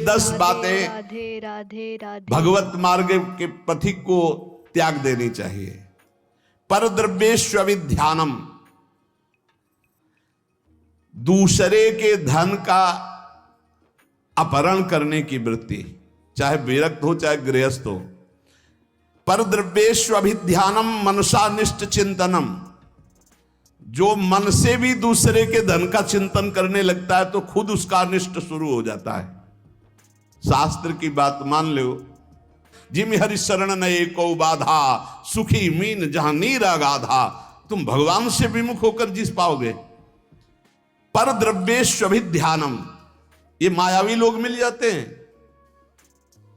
10 बातें राधे राधे राधे भगवत मार्ग के पथिक को त्याग देनी चाहिए। परद्रव्येष्वभिध्यानम, दूसरे के धन का अपहरण करने की वृत्ति, चाहे विरक्त हो चाहे गृहस्थ हो। परद्रव्येष्वभिध्यानम मनसानिष्ट चिंतनम, जो मन से भी दूसरे के धन का चिंतन करने लगता है तो खुद उसका अनिष्ट शुरू हो जाता है। शास्त्र की बात मान लो, जिम हरि शरण नए को बाधा, सुखी मीन जहां नीर अगाधा। तुम भगवान से विमुख होकर जिस पाओगे। पर द्रव्येष्वभिध्यानम, ये मायावी लोग मिल जाते हैं।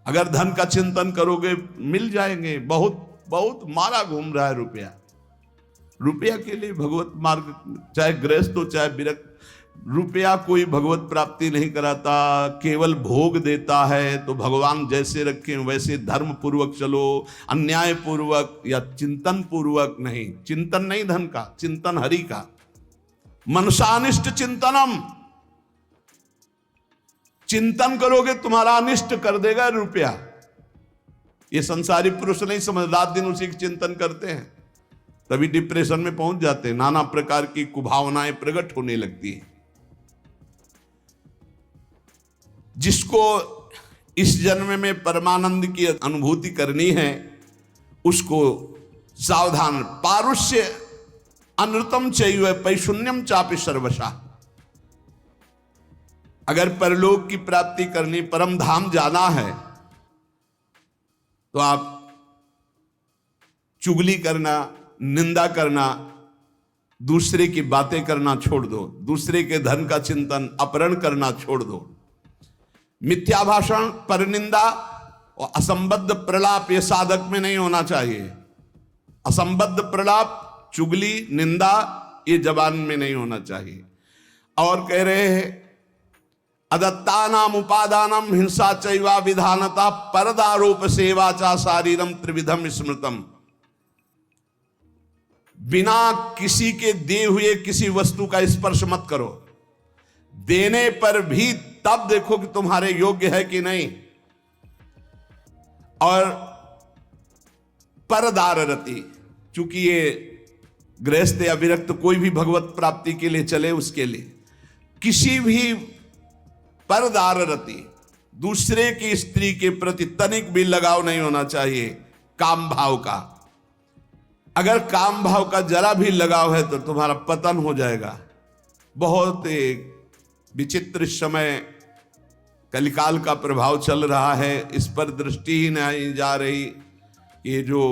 अगर धन का चिंतन करोगे मिल जाएंगे। बहुत बहुत मारा घूम रहा है रुपया। रुपया के लिए भगवत मार्ग, चाहे गृहस्थ हो चाहे विरक्त, रुपया कोई भगवत प्राप्ति नहीं कराता, केवल भोग देता है। तो भगवान जैसे रखें वैसे धर्म पूर्वक चलो, अन्याय पूर्वक या चिंतन पूर्वक नहीं। चिंतन नहीं धन का, चिंतन हरि का। मनसानिष्ट चिंतनम, चिंतन करोगे तुम्हारा अनिष्ट कर देगा रुपया। ये संसारी पुरुष नहीं समझ, रात दिन उसी के चिंतन करते हैं, तभी डिप्रेशन में पहुंच जाते हैं। नाना प्रकार की कुभावनाएं प्रकट होने लगती है। जिसको इस जन्म में परमानंद की अनुभूति करनी है उसको सावधान। पारुष्य अनृतम चैव पैशून्यम चापि सर्वशा। अगर परलोक की प्राप्ति करनी, परम धाम जाना है, तो आप चुगली करना, निंदा करना, दूसरे की बातें करना छोड़ दो। दूसरे के धन का चिंतन, अपहरण करना छोड़ दो। मिथ्या भाषण, परनिंदा और असंबद्ध प्रलाप ये साधक में नहीं होना चाहिए। असंबद्ध प्रलाप, चुगली, निंदा ये जबान में नहीं होना चाहिए। और कह रहे हैं अदत्तानाम उपादानम हिंसा चैवा विधानता परदारोप सेवा चा शारीरम त्रिविधम स्मृतम। बिना किसी के दिए हुए किसी वस्तु का स्पर्श मत करो। देने पर भी तब देखो कि तुम्हारे योग्य है कि नहीं। और परदाररति, चूंकि ये गृहस्थ या विरक्त कोई भी भगवत प्राप्ति के लिए चले, उसके लिए किसी भी परदाररति, दूसरे की स्त्री के प्रति तनिक भी लगाव नहीं होना चाहिए काम भाव का। अगर काम भाव का जरा भी लगाव है तो तुम्हारा पतन हो जाएगा। बहुत एक विचित्र समय कलिकाल का प्रभाव चल रहा है, इस पर दृष्टि ही नहीं जा रही। ये जो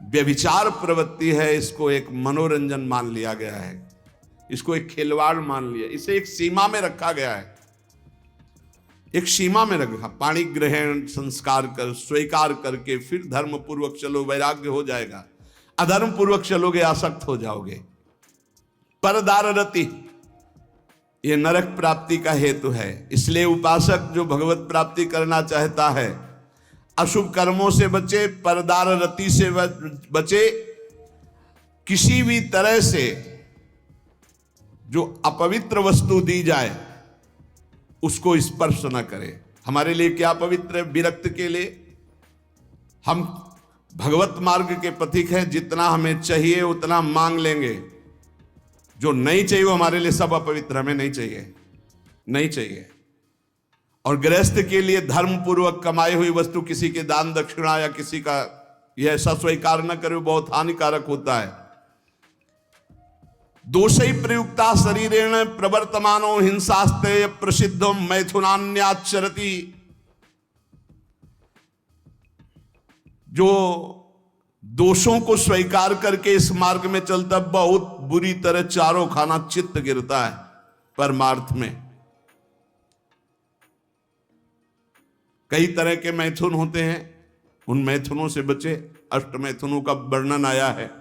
व्यभिचार प्रवृत्ति है इसको एक मनोरंजन मान लिया गया है, इसको एक खिलवाड़ मान लिया, इसे एक सीमा में रखा गया है। एक सीमा में रखा, पाणी ग्रहण संस्कार कर स्वीकार करके फिर धर्म पूर्वक चलो, वैराग्य हो जाएगा। अधर्म पूर्वक चलोगे आसक्त हो जाओगे। परदाररति ये नरक प्राप्ति का हेतु है। इसलिए उपासक जो भगवत प्राप्ति करना चाहता है अशुभ कर्मों से बचे, परदाररति से बचे। किसी भी तरह से जो अपवित्र वस्तु दी जाए उसको स्पर्श न करे। हमारे लिए क्या पवित्र है? विरक्त के लिए हम भगवत मार्ग के पथिक हैं, जितना हमें चाहिए उतना मांग लेंगे। जो नहीं चाहिए वो हमारे लिए सब अपवित्र, हमें नहीं चाहिए, नहीं चाहिए। और गृहस्थ के लिए धर्म पूर्वक कमाई हुई वस्तु किसी के दान दक्षिणा या किसी का यह ऐसा स्वीकार न करे, बहुत हानिकारक होता है। दोषै प्रयुक्ता शरीरेण प्रवर्तमानो हिंसास्ते प्रसिद्धो मैथुनान्याचरति। जो दोषों को स्वीकार करके इस मार्ग में चलता, बहुत बुरी तरह चारों खाना चित्त गिरता है परमार्थ में। कई तरह के मैथुन होते हैं, उन मैथुनों से बचे। अष्ट मैथुनों का वर्णन आया है।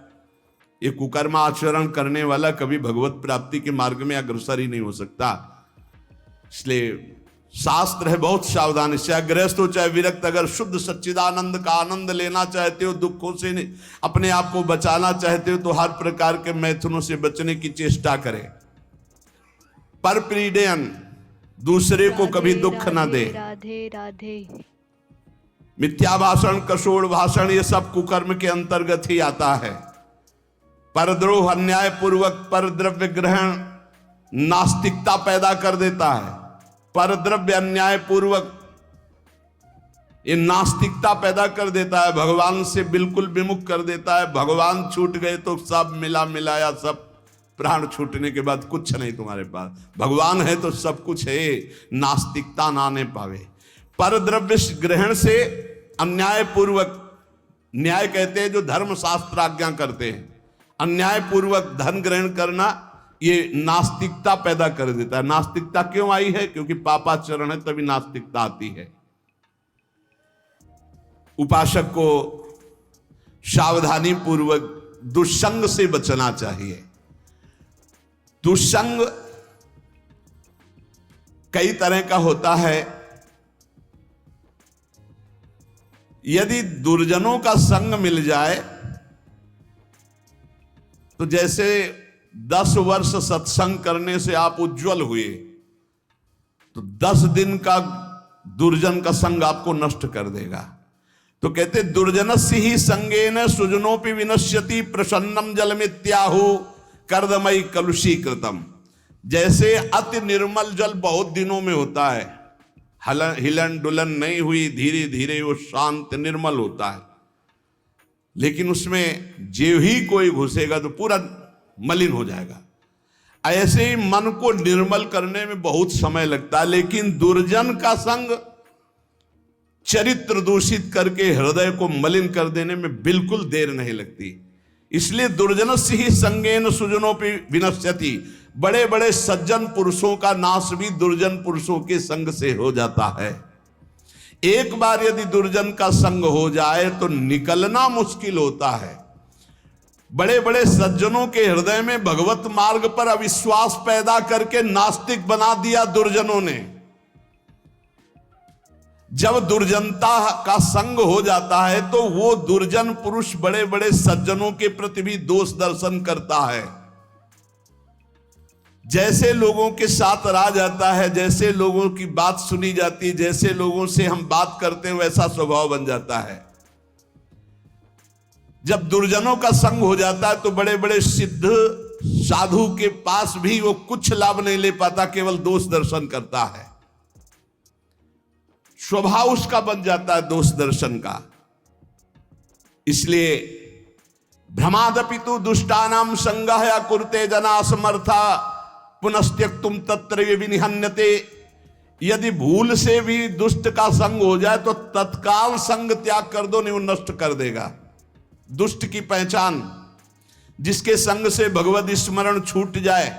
ये कुकर्म आचरण करने वाला कभी भगवत प्राप्ति के मार्ग में अग्रसर ही नहीं हो सकता। इसलिए शास्त्र है बहुत सावधान। चाहे गृहस्थ हो चाहे विरक्त, अगर शुद्ध सच्चिदानंद का आनंद लेना चाहते हो, दुखों से अपने आप को बचाना चाहते हो, तो हर प्रकार के मैथुनों से बचने की चेष्टा करें। परप्रीडेयन, दूसरे को कभी दुख न दे। राधे राधे। मिथ्या भाषण, कशोड़ भाषण, ये सब कुकर्म के अंतर्गत ही आता है। परद्रोह, अन्याय पूर्वक परद्रव्य ग्रहण नास्तिकता पैदा कर देता है। परद्रव्य अन्याय पूर्वक ये नास्तिकता पैदा कर देता है, भगवान से बिल्कुल विमुख कर देता है। भगवान छूट गए तो सब मिला मिलाया, सब प्राण छूटने के बाद कुछ नहीं तुम्हारे पास। भगवान है तो सब कुछ है, नास्तिकता ना आने पावे। परद्रव्य ग्रहण से अन्याय पूर्वक, न्याय कहते हैं जो धर्म शास्त्र आज्ञा करते हैं, अन्याय पूर्वक धन ग्रहण करना ये नास्तिकता पैदा कर देता है। नास्तिकता क्यों आई है? क्योंकि पापाचरण है, तभी नास्तिकता आती है। उपासक को सावधानी पूर्वक दुष्संग से बचना चाहिए। दुष्संग कई तरह का होता है। यदि दुर्जनों का संग मिल जाए तो जैसे 10 वर्ष सत्संग करने से आप उज्जवल हुए, तो 10 दिन का दुर्जन का संग आपको नष्ट कर देगा। तो कहते दुर्जनस्य ही संगेन सुजनोपि विनश्यति प्रसन्नम जलमित्याहु कर्दमयी कलुषीकृतम। जैसे अति निर्मल जल बहुत दिनों में होता है, हिलन डुलन नहीं हुई, धीरे धीरे वो शांत निर्मल होता है, लेकिन उसमें जो ही कोई घुसेगा तो पूरा मलिन हो जाएगा। ऐसे ही मन को निर्मल करने में बहुत समय लगता है, लेकिन दुर्जन का संग चरित्र दूषित करके हृदय को मलिन कर देने में बिल्कुल देर नहीं लगती। इसलिए दुर्जनस्य ही संगेन सुजनोपि विनश्यति। बड़े बड़े सज्जन पुरुषों का नाश भी दुर्जन पुरुषों के संग से हो जाता है। एक बार यदि दुर्जन का संग हो जाए तो निकलना मुश्किल होता है। बड़े बड़े सज्जनों के हृदय में भगवत मार्ग पर अविश्वास पैदा करके नास्तिक बना दिया दुर्जनों ने। जब दुर्जनता का संग हो जाता है तो वो दुर्जन पुरुष बड़े बड़े सज्जनों के प्रति भी दोष दर्शन करता है। जैसे लोगों के साथ रहा जाता है, जैसे लोगों की बात सुनी जाती है, जैसे लोगों से हम बात करते हैं, वैसा स्वभाव बन जाता है। जब दुर्जनों का संग हो जाता है तो बड़े बड़े सिद्ध साधु के पास भी वो कुछ लाभ नहीं ले पाता, केवल दोष दर्शन करता है। स्वभाव उसका बन जाता है दोष दर्शन का। इसलिए भ्रमादपि तु दुष्टानाम संगः या कुरुते जना समर्था पुनस्त्यक्तुम तत्र विनिहन्यते। यदि भूल से भी दुष्ट का संग हो जाए तो तत्काल संग त्याग कर दो, नहीं वो नष्ट कर देगा। दुष्ट की पहचान, जिसके संग से भगवत स्मरण छूट जाए,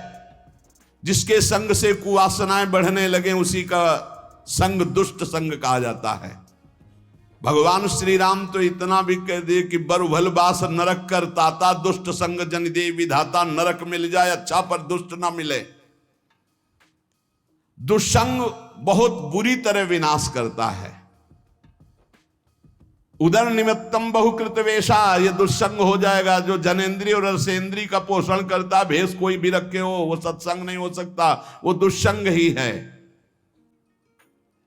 जिसके संग से कुवासनाएं बढ़ने लगे, उसी का संग दुष्ट संग कहा जाता है। भगवान श्री राम तो इतना भी कह दिए कि बरु बास नरक कर ताता, दुष्ट संग जन दे विधाता। नरक मिल जाए अच्छा, पर दुष्ट ना मिले। दुष्संग बहुत बुरी तरह विनाश करता है। उदर निमित्तम बहुकृत वेशा, ये दुष्संग हो जाएगा। जो जनेन्द्रिय और रसेंद्रिय का पोषण करता, भेष कोई भी रखे हो, वो सत्संग नहीं हो सकता, वो दुष्संग ही है।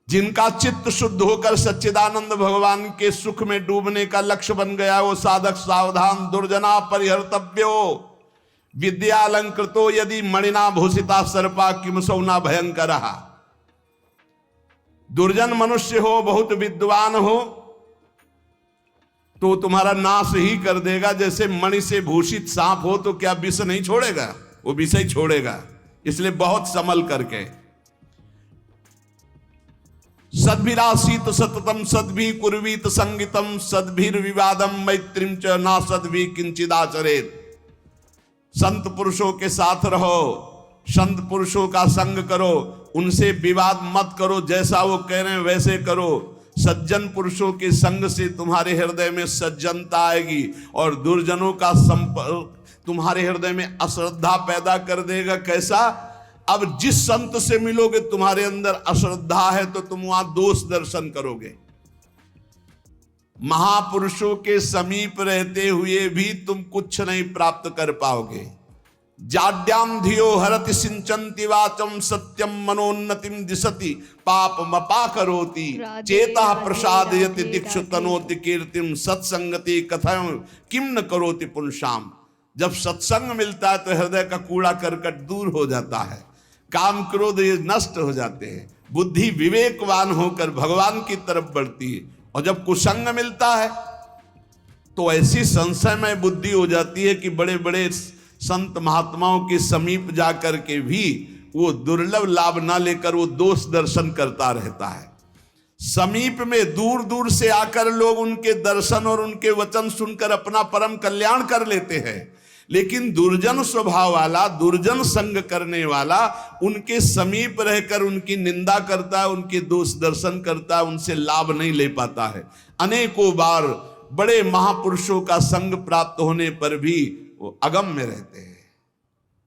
जिनका चित्त शुद्ध होकर सच्चिदानंद भगवान के सुख में डूबने का लक्ष्य बन गया, वो साधक सावधान। दुर्जना परिहर्तव्यो विद्यालंकृतो यदि मणिना भूषिता सर्पा किम सौना भयंकर। दुर्जन मनुष्य हो, बहुत विद्वान हो, तो तुम्हारा नाश ही कर देगा। जैसे मणि से भूषित सांप हो तो क्या विष नहीं छोड़ेगा? वो विष ही छोड़ेगा। इसलिए बहुत संभल करके। सद्भिरासीत सततम सद्भि कुर्वीत संगितम सद्भिर विवादम मैत्रीम च ना सद्भि किंचिदाचरेत। संत पुरुषों के साथ रहो, संत पुरुषों का संग करो, उनसे विवाद मत करो, जैसा वो कह रहे हैं वैसे करो। सज्जन पुरुषों के संग से तुम्हारे हृदय में सज्जनता आएगी, और दुर्जनों का संपर्क तुम्हारे हृदय में अश्रद्धा पैदा कर देगा। कैसा? अब जिस संत से मिलोगे तुम्हारे अंदर अश्रद्धा है तो तुम वहां दोष दर्शन करोगे। महापुरुषों के समीप रहते हुए भी तुम कुछ नहीं प्राप्त कर पाओगे। जाड्याम धियो हरति सिंचन्ति वाचम सत्यम मनोन्नतिम दिशति पापमपा करोति चेता प्रसादयति दिक्षु तनोति कीर्तिम सत्संगति कथम किम न करोति पुंसाम। जब सत्संग मिलता है तो हृदय का कूड़ा करकट दूर हो जाता है, काम क्रोध ये नष्ट हो जाते हैं, बुद्धि विवेकवान होकर भगवान की तरफ बढ़ती है। और जब कुसंग मिलता है तो ऐसी संशयमय बुद्धि हो जाती है कि बड़े बड़े संत महात्माओं के समीप जाकर के भी वो दुर्लभ लाभ ना लेकर वो दोष दर्शन करता रहता है। समीप में दूर दूर से आकर लोग उनके दर्शन और उनके वचन सुनकर अपना परम कल्याण कर लेते हैं, लेकिन दुर्जन स्वभाव वाला, दुर्जन संग करने वाला उनके समीप रहकर उनकी निंदा करता है, उनके दोष दर्शन करता है, उनसे लाभ नहीं ले पाता है। अनेकों बार बड़े महापुरुषों का संग प्राप्त होने पर भी वो अगम्य रहते हैं,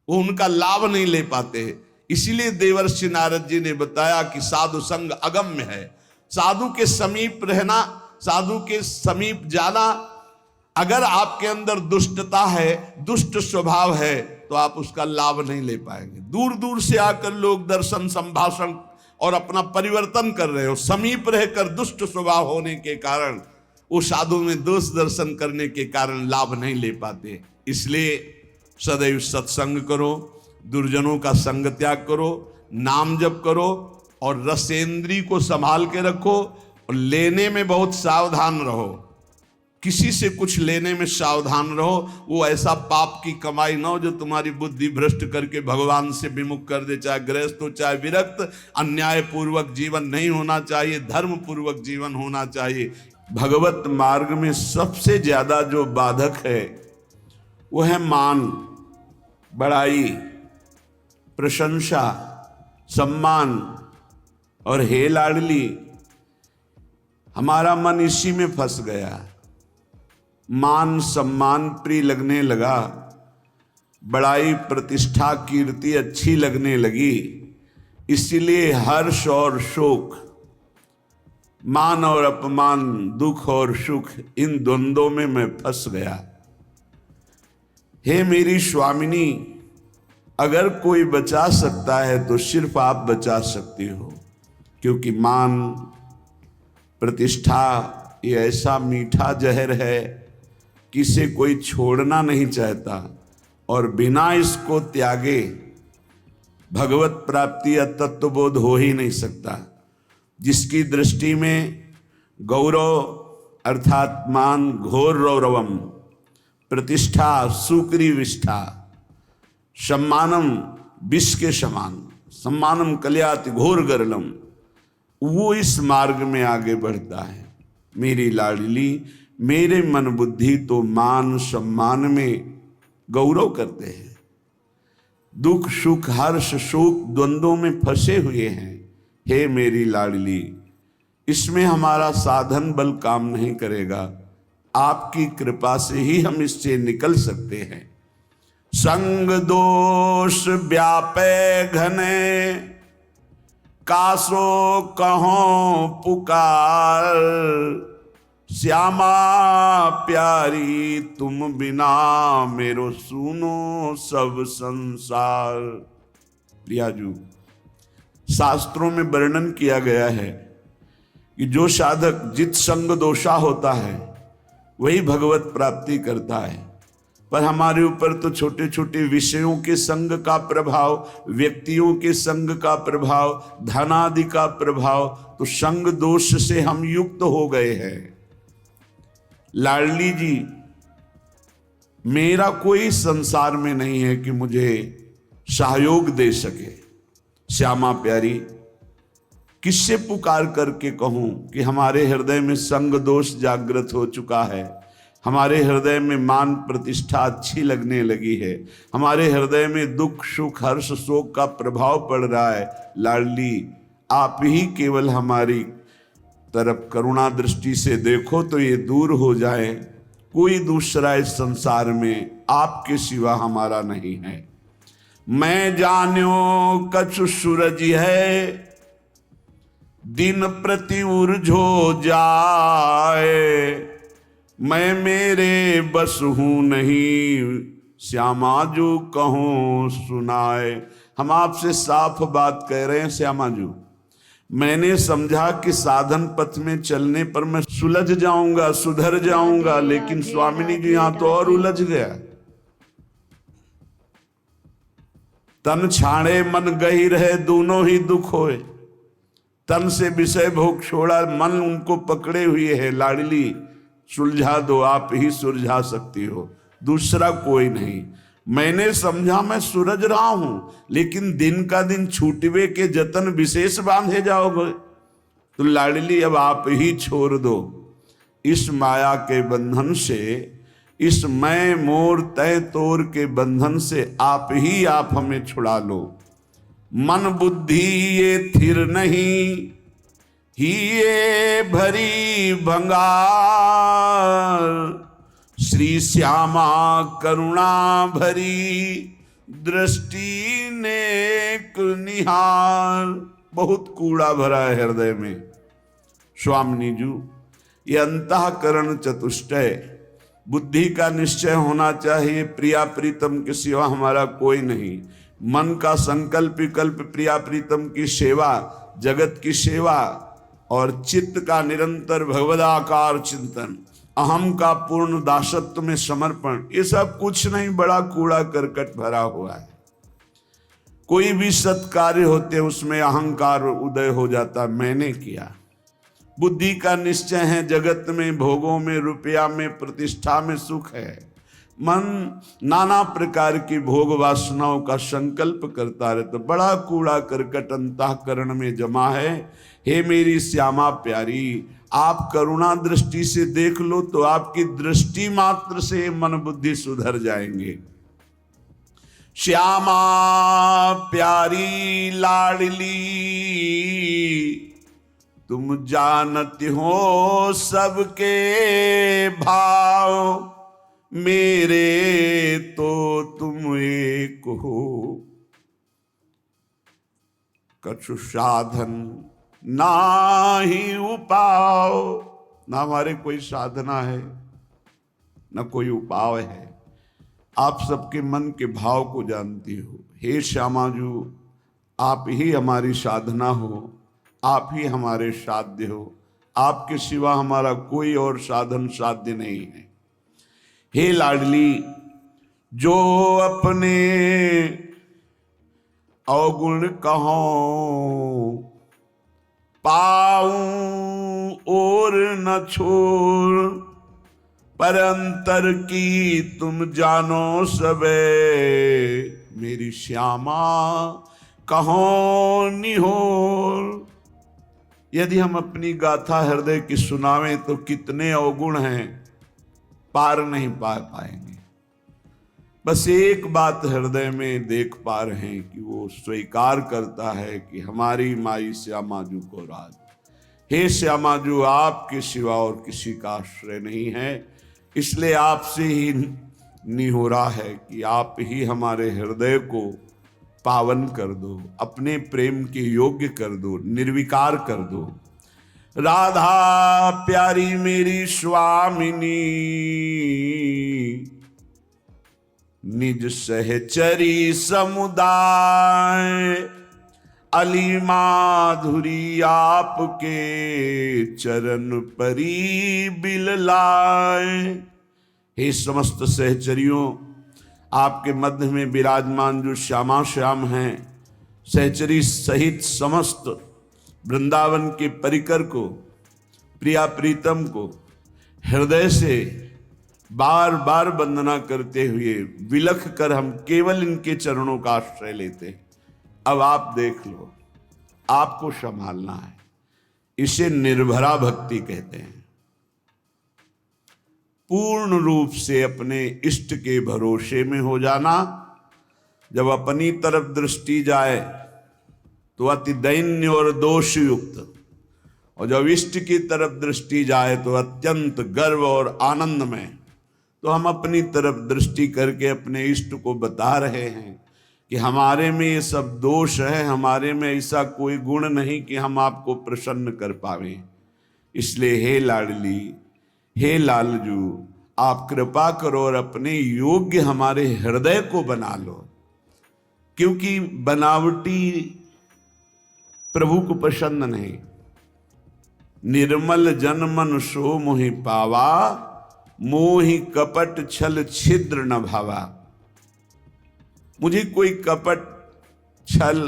वो उनका लाभ नहीं ले पाते। इसीलिए देवर्षि नारद जी ने बताया कि साधु संग अगम्य है। साधु के समीप रहना, साधु के समीप जाना, अगर आपके अंदर दुष्टता है, दुष्ट स्वभाव है, तो आप उसका लाभ नहीं ले पाएंगे। दूर दूर से आकर लोग दर्शन संभाषण और अपना परिवर्तन कर रहे हो, समीप रहकर दुष्ट स्वभाव होने के कारण, वो साधु में दोष दर्शन करने के कारण लाभ नहीं ले पाते। इसलिए सदैव सत्संग करो, दुर्जनों का संग त्याग करो, नाम जप करो और रसेंद्री को संभाल के रखो और लेने में बहुत सावधान रहो। किसी से कुछ लेने में सावधान रहो, वो ऐसा पाप की कमाई ना हो जो तुम्हारी बुद्धि भ्रष्ट करके भगवान से विमुख कर दे। चाहे गृहस्थ हो चाहे विरक्त, अन्याय पूर्वक जीवन नहीं होना चाहिए, धर्म पूर्वक जीवन होना चाहिए। भगवत मार्ग में सबसे ज्यादा जो बाधक है वो है मान, बड़ाई, प्रशंसा, सम्मान और हे लाडली। हमारा मन इसी में फंस गया, मान सम्मान प्रिय लगने लगा, बड़ाई प्रतिष्ठा कीर्ति अच्छी लगने लगी, इसीलिए हर्ष और शोक, मान और अपमान, दुख और सुख, इन द्वंद्वों में मैं फंस गया। हे मेरी स्वामिनी, अगर कोई बचा सकता है तो सिर्फ आप बचा सकती हो, क्योंकि मान प्रतिष्ठा ये ऐसा मीठा जहर है कि इसे कोई छोड़ना नहीं चाहता और बिना इसको त्यागे भगवत प्राप्ति या तत्वबोध हो ही नहीं सकता। जिसकी दृष्टि में गौरव अर्थात मान घोर रौरवम, प्रतिष्ठा सुक्री विष्ठा, सम्मानम विष के समान, सम्मानम कल्याति घोर गरलम, वो इस मार्ग में आगे बढ़ता है। मेरी लाडली, मेरे मन बुद्धि तो मान सम्मान में गौरव करते हैं, दुख सुख हर्ष शोक द्वंद्वों में फंसे हुए हैं। हे मेरी लाडली, इसमें हमारा साधन बल काम नहीं करेगा, आपकी कृपा से ही हम इससे निकल सकते हैं। संग दोष व्यापे घने, कासो कहो पुकार, श्यामा प्यारी तुम बिना मेरो सुनो सब संसार। प्रियाजू, शास्त्रों में वर्णन किया गया है कि जो साधक जित संग दोषा होता है वही भगवत प्राप्ति करता है। पर हमारे ऊपर तो छोटे छोटे विषयों के संग का प्रभाव, व्यक्तियों के संग का प्रभाव, धनादि का प्रभाव, तो संग दोष से हम युक्त हो गए हैं। लाडली जी, मेरा कोई संसार में नहीं है कि मुझे सहयोग दे सके। श्यामा प्यारी, किससे पुकार करके कहूं कि हमारे हृदय में संग दोष जागृत हो चुका है, हमारे हृदय में मान प्रतिष्ठा अच्छी लगने लगी है, हमारे हृदय में दुख सुख हर्ष शोक का प्रभाव पड़ रहा है। लाडली, आप ही केवल हमारी तरफ करुणा दृष्टि से देखो तो ये दूर हो जाए। कोई दूसरा इस संसार में आपके सिवा हमारा नहीं है। मैं जान्यो कछु सूरज है, दिन प्रति उर्झो जाए, मैं मेरे बस हूं नहीं, श्यामाजू कहूँ सुनाए। हम आपसे साफ बात कह रहे हैं श्यामाजू। मैंने समझा कि साधन पथ में चलने पर मैं सुलझ जाऊंगा, सुधर जाऊंगा, राधे लेकिन राधे स्वामिनी जी राधे यहां तो और राधे। उलझ गया। तन छाड़े मन गही रहे, दोनों ही दुख होए। तन से विषय भोग छोड़ा, मन उनको पकड़े हुए है। लाडली सुलझा दो, आप ही सुलझा सकती हो, दूसरा कोई नहीं। मैंने समझा मैं सूरज रहा हूं, लेकिन दिन का दिन छूटवे के जतन विशेष बांधे जाओगे। तो लाडली अब आप ही छोड़ दो इस माया के बंधन से, इस मैं मोर तय तोर के बंधन से आप हमें छुड़ा लो। मन बुद्धि ये थिर नहीं, ही ये भरी भंगार। श्री श्यामा करुणा भरी, दृष्टि नेक निहार। बहुत कूड़ा भरा है हृदय में स्वामिनी जी। ये अंतःकरण चतुष्टय, बुद्धि का निश्चय होना चाहिए, प्रिया प्रीतम के सिवा हमारा कोई नहीं। मन का संकल्प विकल्प प्रिया प्रीतम की सेवा, जगत की सेवा, और चित्त का निरंतर भगवदाकार चिंतन, अहम का पूर्ण दासत्व में समर्पण, ये सब कुछ नहीं, बड़ा कूड़ा करकट भरा हुआ है। कोई भी सत्कार्य होते उसमें अहंकार उदय हो जाता, मैंने किया। बुद्धि का निश्चय है, जगत में, भोगों में, रुपया में, प्रतिष्ठा में सुख है। मन नाना प्रकार की भोग वासनाओं का संकल्प करता रहता, तो बड़ा कूड़ा करकट अंतःकरण में जमा है। हे मेरी श्यामा प्यारी, आप करुणा दृष्टि से देख लो तो आपकी दृष्टि मात्र से मन बुद्धि सुधर जाएंगे। श्यामा प्यारी लाडली, तुम जानती हो सबके भाव, मेरे तो तुम एक हो। कछु साधन ना ही उपाय, ना हमारे कोई साधना है ना कोई उपाय है। आप सबके मन के भाव को जानती हो। हे श्यामाजू, आप ही हमारी साधना हो, आप ही हमारे साध्य हो। आपके सिवा हमारा कोई और साधन साध्य नहीं है। हे लाडली, जो अपने अवगुण कहो पाऊं और न छोड़, पर अंतर की तुम जानो सबे, मेरी श्यामा कहो निहोर। यदि हम अपनी गाथा हृदय की सुनावें तो कितने अवगुण हैं, पार नहीं पा पाएंगे। बस एक बात हृदय में देख पा रहे हैं कि वो स्वीकार करता है कि हमारी माई श्यामाजू को राज। हे श्यामाजू, आपके सिवा और किसी का आश्रय नहीं है, इसलिए आपसे ही निहोरा है कि आप ही हमारे हृदय को पावन कर दो, अपने प्रेम के योग्य कर दो, निर्विकार कर दो। राधा प्यारी मेरी स्वामिनी, निज सहचरी समुदाय, अली माधुरी आपके चरण परी बिललाए। हे समस्त सहचरियों, आपके मध्य में विराजमान जो श्यामा श्याम हैं, सहचरी सहित समस्त वृंदावन के परिकर को, प्रिया प्रीतम को हृदय से बार बार वंदना करते हुए विलख कर हम केवल इनके चरणों का आश्रय लेते हैं। अब आप देख लो, आपको संभालना है। इसे निर्भरा भक्ति कहते हैं। पूर्ण रूप से अपने इष्ट के भरोसे में हो जाना। जब अपनी तरफ दृष्टि जाए तो अति दैन्य और दोष युक्त, और जब इष्ट की तरफ दृष्टि जाए तो अत्यंत गर्व और आनंद में। तो हम अपनी तरफ दृष्टि करके अपने इष्ट को बता रहे हैं कि हमारे में ये सब दोष है, हमारे में ऐसा कोई गुण नहीं कि हम आपको प्रसन्न कर पावें। इसलिए हे लाडली, हे लालजू, आप कृपा करो और अपने योग्य हमारे हृदय को बना लो, क्योंकि बनावटी प्रभु को पसंद नहीं। निर्मल जन मन सो मोहि पावा, मोहि कपट छल छिद्र न भावा। मुझे कोई कपट छल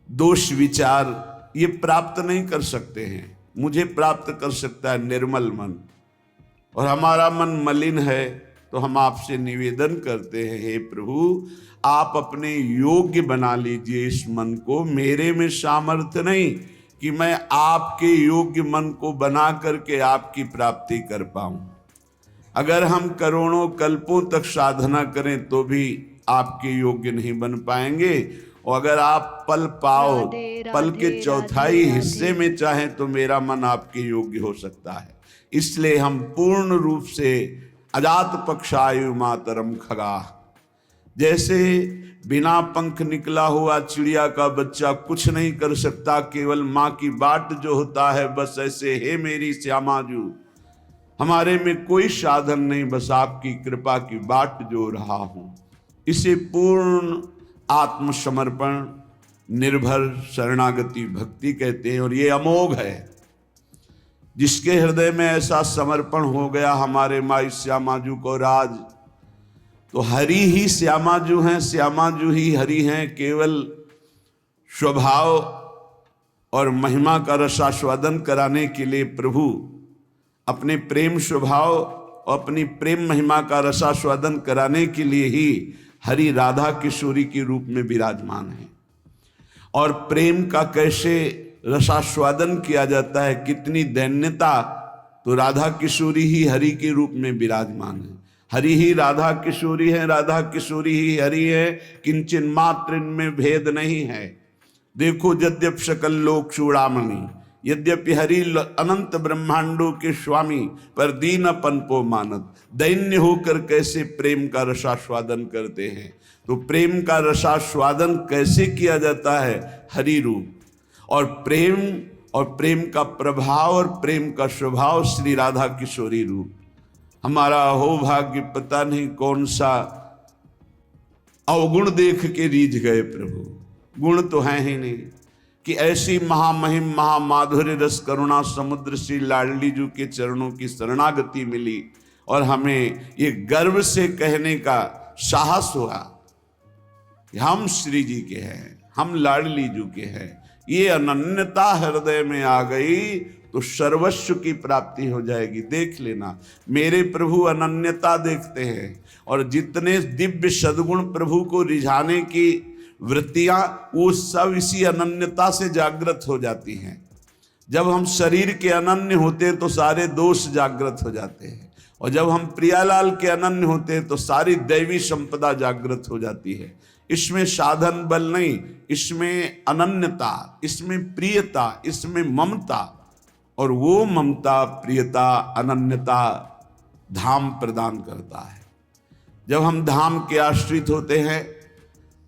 दोष विचार ये प्राप्त नहीं कर सकते हैं। मुझे प्राप्त कर सकता है निर्मल मन, और हमारा मन मलिन है। तो हम आपसे निवेदन करते हैं, हे प्रभु आप अपने योग्य बना लीजिए इस मन को। मेरे में सामर्थ्य नहीं कि मैं आपके योग्य मन को बना करके आपकी प्राप्ति कर पाऊं। अगर हम करोड़ों कल्पों तक साधना करें तो भी आपके योग्य नहीं बन पाएंगे। और अगर आप पल पाओ, पल के चौथाई हिस्से में चाहें तो मेरा मन आपके योग्य हो सकता है। इसलिए हम पूर्ण रूप से अजात पक्षायु मातरम खगा, जैसे बिना पंख निकला हुआ चिड़िया का बच्चा कुछ नहीं कर सकता, केवल माँ की बाट जो होता है, बस ऐसे हे मेरी श्यामाजू हमारे में कोई साधन नहीं, बस आपकी कृपा की बाट जो रहा हूं। इसे पूर्ण आत्मसमर्पण, निर्भर शरणागति भक्ति कहते हैं। और ये अमोघ है। जिसके हृदय में ऐसा समर्पण हो गया हमारे माई श्यामाजू को राज, तो हरि ही श्यामाजू हैं, श्यामाजू ही हरि हैं। केवल स्वभाव और महिमा का रसास्वादन कराने के लिए प्रभु अपने प्रेम स्वभाव और अपनी प्रेम महिमा का रसास्वादन कराने के लिए ही हरि राधा किशोरी के रूप में विराजमान है। और प्रेम का कैसे रसास्वादन किया जाता है, कितनी दैन्यता, तो राधा किशोरी ही हरि के रूप में विराजमान है। हरि ही राधा किशोरी है, राधा किशोरी ही हरि है, किंचन मात्र इनमें भेद नहीं है। देखो यद्यप सकल लोक चूड़ामणि, यद्यपि हरि अनंत ब्रह्मांडों के स्वामी, पर दीनपन को मानत, दैन्य होकर कैसे प्रेम का रसास्वादन करते हैं। तो प्रेम का रसास्वादन कैसे किया जाता है, हरि रूप। और प्रेम का प्रभाव और प्रेम का स्वभाव श्री राधा किशोरी रूप। हमारा अहो भाग्य, पता नहीं कौन सा अवगुण देख के रीझ गए प्रभु। गुण तो है ही नहीं कि ऐसी महामहिम महामाधुर्य रस करुणा समुद्र श्री लाडली जी के चरणों की शरणागति मिली, और हमें ये गर्व से कहने का साहस हुआ कि हम श्री जी के हैं, हम लाडली जी के हैं। ये अनन्यता हृदय में आ गई तो सर्वस्व की प्राप्ति हो जाएगी। देख लेना, मेरे प्रभु अनन्यता देखते हैं, और जितने दिव्य सद्गुण प्रभु को रिझाने की वृत्तियां, वो सब इसी अनन्यता से जागृत हो जाती हैं। जब हम शरीर के अनन्य होते हैं तो सारे दोष जागृत हो जाते हैं, और जब हम प्रियालाल के अनन्य होते हैं तो सारी दैवी संपदा जागृत हो जाती है। इसमें साधन बल नहीं, इसमें अनन्यता, इसमें प्रियता, इसमें ममता, और वो ममता प्रियता अनन्यता धाम प्रदान करता है। जब हम धाम के आश्रित होते हैं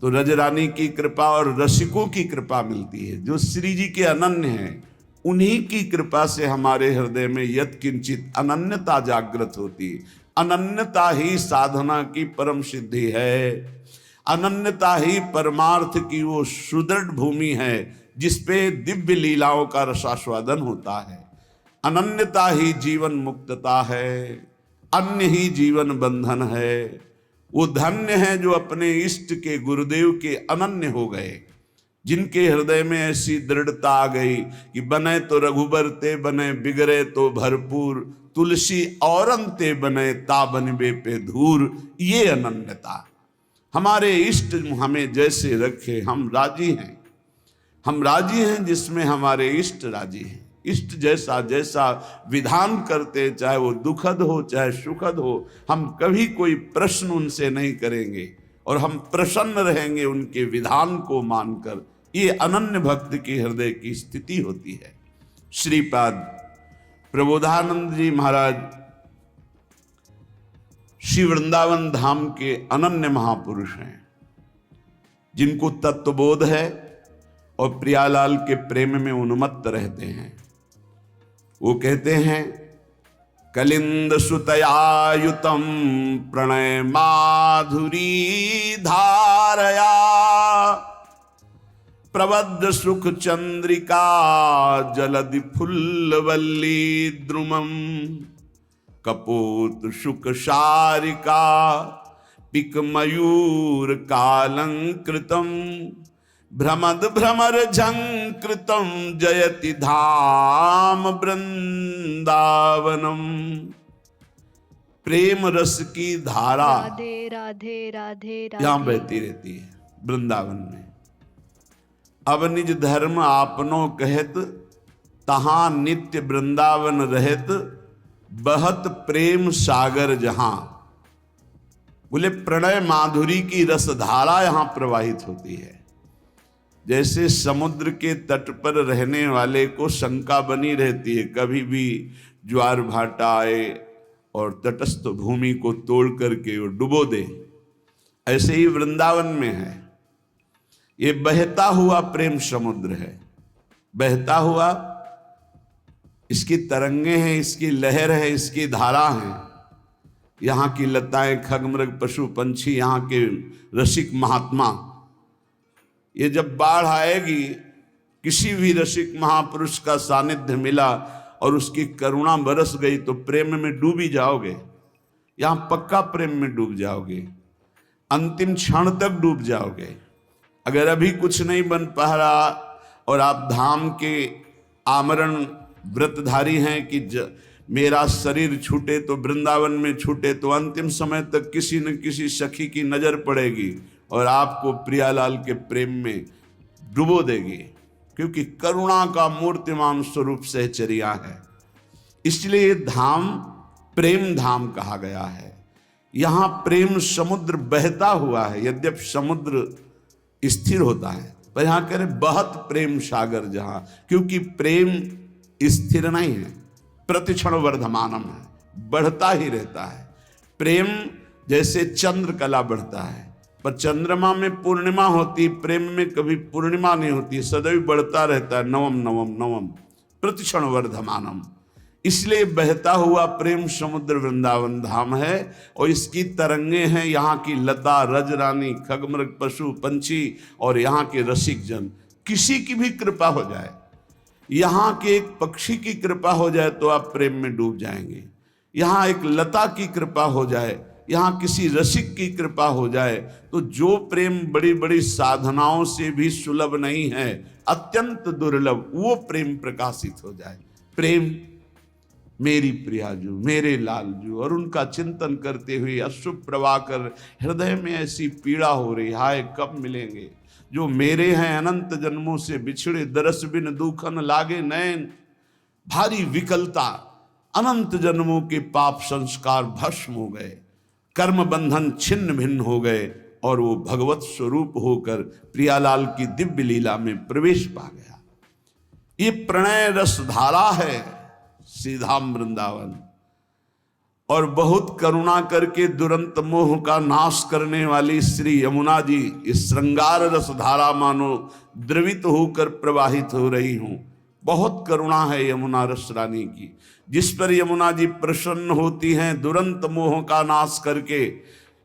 तो रजरानी की कृपा और रसिकों की कृपा मिलती है। जो श्री जी के अनन्य हैं, उन्हीं की कृपा से हमारे हृदय में यत् किंचित अनन्यता जागृत होती है। अनन्यता ही साधना की परम सिद्धि है। अनन्यता ही परमार्थ की वो सुदृढ़ भूमि है जिसपे दिव्य लीलाओं का रसास्वादन होता है। अनन्यता ही जीवन मुक्तता है, अन्य ही जीवन बंधन है। वो धन्य है जो अपने इष्ट के गुरुदेव के अनन्य हो गए, जिनके हृदय में ऐसी दृढ़ता आ गई कि बने तो रघुबर ते बने, बिगड़े तो भरपूर, तुलसी और अंते बने, ता बनबे पे धूर। ये अनन्यता, हमारे इष्ट हमें जैसे रखे हम राजी हैं। हम राजी हैं जिसमें हमारे इष्ट राजी हैं। इष्ट जैसा जैसा विधान करते, चाहे वो दुखद हो चाहे सुखद हो, हम कभी कोई प्रश्न उनसे नहीं करेंगे और हम प्रसन्न रहेंगे उनके विधान को मानकर। ये अनन्य भक्त की हृदय की स्थिति होती है। श्रीपाद प्रबोधानंद जी महाराज श्री वृंदावन धाम के अनन्य महापुरुष हैं, जिनको तत्वबोध है और प्रियालाल के प्रेम में उन्मत्त रहते हैं। वो कहते हैं कलिंद सुतयायुतम प्रणय माधुरी धारया प्रबद्ध सुख चंद्रिका जलधि फुल्लवल्ली द्रुमम कपोत शुक शारिका पिक मयूर कालंकृतम भ्रमद भ्रमर झंकृतम जयति धाम वृंदावनम। प्रेम रस की धारा राधे राधे राधे यहां राधे। बहती रहती है वृंदावन में। अब निज धर्म आपनो कहत तहां नित्य वृंदावन रहत बहत प्रेम सागर जहां। बोले प्रणय माधुरी की रसधारा यहां प्रवाहित होती है। जैसे समुद्र के तट पर रहने वाले को शंका बनी रहती है, कभी भी ज्वार भाटा आए और तटस्थ भूमि को तोड़ करके वो डुबो दे, ऐसे ही वृंदावन में है। ये बहता हुआ प्रेम समुद्र है, बहता हुआ, इसकी तरंगे हैं, इसकी लहर है, इसकी धारा है। यहाँ की लताएं, खगमृग, पशु पंछी, यहाँ के रसिक महात्मा, ये जब बाढ़ आएगी, किसी भी रसिक महापुरुष का सानिध्य मिला और उसकी करुणा बरस गई तो प्रेम में डूब ही जाओगे। यहां पक्का प्रेम में डूब जाओगे, अंतिम क्षण तक डूब जाओगे। अगर अभी कुछ नहीं बन पा रहा और आप धाम के आमरण व्रतधारी हैं कि मेरा शरीर छूटे तो वृंदावन में छूटे, तो अंतिम समय तक किसी न किसी सखी की नजर पड़ेगी और आपको प्रियालाल के प्रेम में डुबो देगी, क्योंकि करुणा का मूर्तिमान स्वरूप सहचर्या है। इसलिए धाम प्रेम धाम कहा गया है। यहां प्रेम समुद्र बहता हुआ है। यद्यपि समुद्र स्थिर होता है, पर यहां कह रहे बहत प्रेम सागर जहां, क्योंकि प्रेम स्थिर नहीं है, प्रतिक्षण वर्धमानम है, बढ़ता ही रहता है। प्रेम जैसे चंद्र कला बढ़ता है, पर चंद्रमा में पूर्णिमा होती, प्रेम में कभी पूर्णिमा नहीं होती, सदैव बढ़ता रहता है, नवम नवम नवम प्रतिक्षण वर्धमानम। इसलिए बहता हुआ प्रेम समुद्र वृंदावन धाम है और इसकी तरंगे हैं यहाँ की लता, रजरानी, खगमृग, पशु पंछी और यहाँ के रसिक जन। किसी की भी कृपा हो जाए, यहाँ के एक पक्षी की कृपा हो जाए तो आप प्रेम में डूब जाएंगे। यहाँ एक लता की कृपा हो जाए, यहाँ किसी रसिक की कृपा हो जाए, तो जो प्रेम बड़ी बड़ी साधनाओं से भी सुलभ नहीं है, अत्यंत दुर्लभ, वो प्रेम प्रकाशित हो जाए। प्रेम मेरी प्रियाजू, मेरे लालजू, और उनका चिंतन करते हुए अश्रु प्रवाकर हृदय में ऐसी पीड़ा हो रही, हाय कब मिलेंगे जो मेरे हैं अनंत जन्मों से बिछड़े, दरस बिन दुखन लागे नैन, भारी विकलता, अनंत जन्मों के पाप संस्कार भस्म हो गए, कर्म बंधन छिन्न भिन्न हो गए और वो भगवत स्वरूप होकर प्रियालाल की दिव्य लीला में प्रवेश पा गया। ये प्रणय रस धारा है सीधा वृंदावन। और बहुत करुणा करके दुरंत मोह का नाश करने वाली श्री यमुना जी इस श्रृंगार रस धारा मानो द्रवित होकर प्रवाहित हो रही हूं। बहुत करुणा है यमुना रस रानी की, जिस पर यमुना जी प्रसन्न होती हैं, दुरंत मोह का नाश करके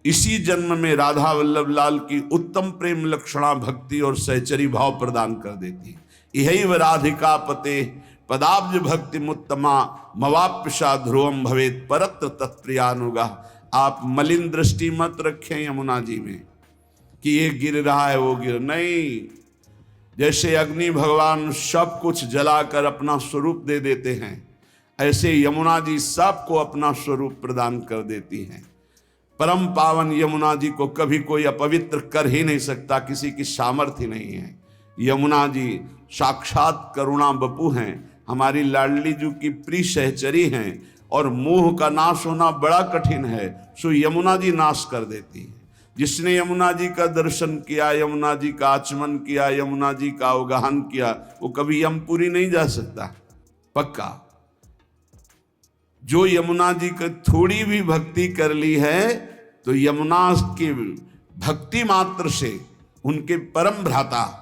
इसी जन्म में राधा वल्लभ लाल की उत्तम प्रेम लक्षणा भक्ति और सहचरी भाव प्रदान कर देती है। यही व राधिका पते पदाब्ज भक्ति मुत्तमा मवाप्यशा ध्रुवम भवेत परत्र तत्प्रियानुगा। आप मलिन दृष्टि मत रखें यमुना जी में कि ये गिर रहा है वो गिर नहीं। जैसे अग्नि भगवान सब कुछ जलाकर अपना स्वरूप दे देते हैं, ऐसे यमुना जी सबको अपना स्वरूप प्रदान कर देती हैं। परम पावन यमुना जी को कभी कोई अपवित्र कर ही नहीं सकता, किसी की सामर्थ्य नहीं है। यमुना जी साक्षात करुणा बपू हैं, हमारी लाडली जी की प्रिय सहचरी हैं, और मोह का नाश होना बड़ा कठिन है, सो यमुना जी नाश कर देती है। जिसने यमुना जी का दर्शन किया, यमुना जी का आचमन किया, यमुना जी का अवगाहन किया, वो कभी यमपुरी नहीं जा सकता पक्का। जो यमुना जी की थोड़ी भी भक्ति कर ली है, तो यमुना की भक्ति मात्र से उनके परम भ्राता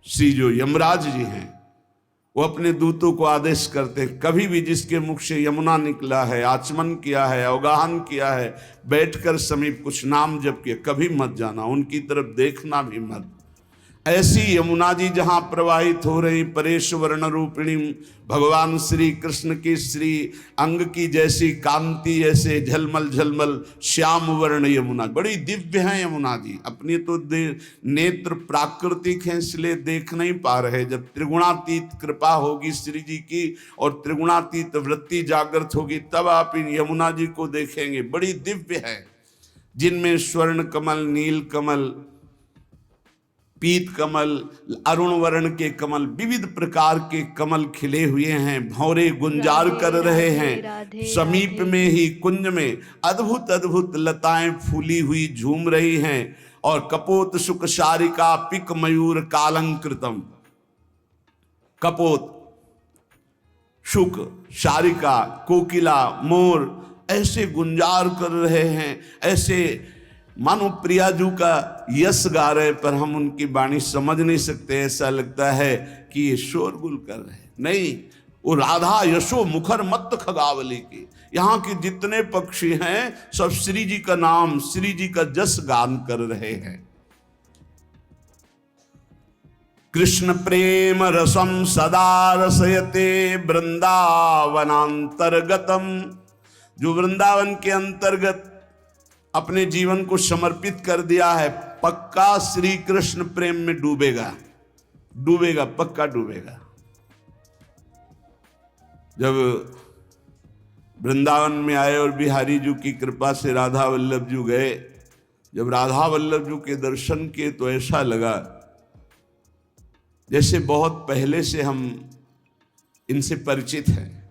श्री जो यमराज जी हैं, वो अपने दूतों को आदेश करते हैं, कभी भी जिसके मुख से यमुना निकला है, आचमन किया है, अवगाहन किया है, बैठकर समीप कुछ नाम जप किया, कभी मत जाना, उनकी तरफ देखना भी मत। ऐसी यमुना जी जहाँ प्रवाहित हो रही, परेश वर्ण रूपिणी भगवान श्री कृष्ण की श्री अंग की जैसी कांति, ऐसे झलमल झलमल श्याम वर्ण यमुना, बड़ी दिव्य है यमुना जी। अपनी तो नेत्र प्राकृतिक हैं इसलिए देख नहीं पा रहे, जब त्रिगुणातीत कृपा होगी श्री जी की और त्रिगुणातीत वृत्ति जागृत होगी तब आप इन यमुना जी को देखेंगे। बड़ी दिव्य है, जिनमें स्वर्ण कमल, नील कमल, पीत कमल, अरुण वर्ण के कमल, विविध प्रकार के कमल खिले हुए हैं, भौरे गुंजार कर रहे हैं। समीप में ही कुंज में अद्भुत अद्भुत लताएं फूली हुई झूम रही हैं और कपोत शुक शारिका पिक मयूर कालंकृतम, कपोत, शुक, शारिका, कोकिला, मोर ऐसे गुंजार कर रहे हैं, ऐसे मानो प्रियाजू का यश गा रहे, पर हम उनकी वाणी समझ नहीं सकते। ऐसा लगता है कि ये शोरगुल कर रहे हैं, नहीं, वो राधा यशो मुखर मत खगावली की। यहाँ के जितने पक्षी हैं सब श्री जी का नाम, श्री जी का जस गान कर रहे हैं। कृष्ण प्रेम रसम सदा रसयते वृंदावनांतर्गतम, जो वृंदावन के अंतर्गत अपने जीवन को समर्पित कर दिया है, पक्का श्री कृष्ण प्रेम में डूबेगा, डूबेगा, पक्का डूबेगा। जब वृंदावन में आए और बिहारी जी की कृपा से राधा वल्लभ जी गए, जब राधा वल्लभ जी के दर्शन किए तो ऐसा लगा जैसे बहुत पहले से हम इनसे परिचित हैं।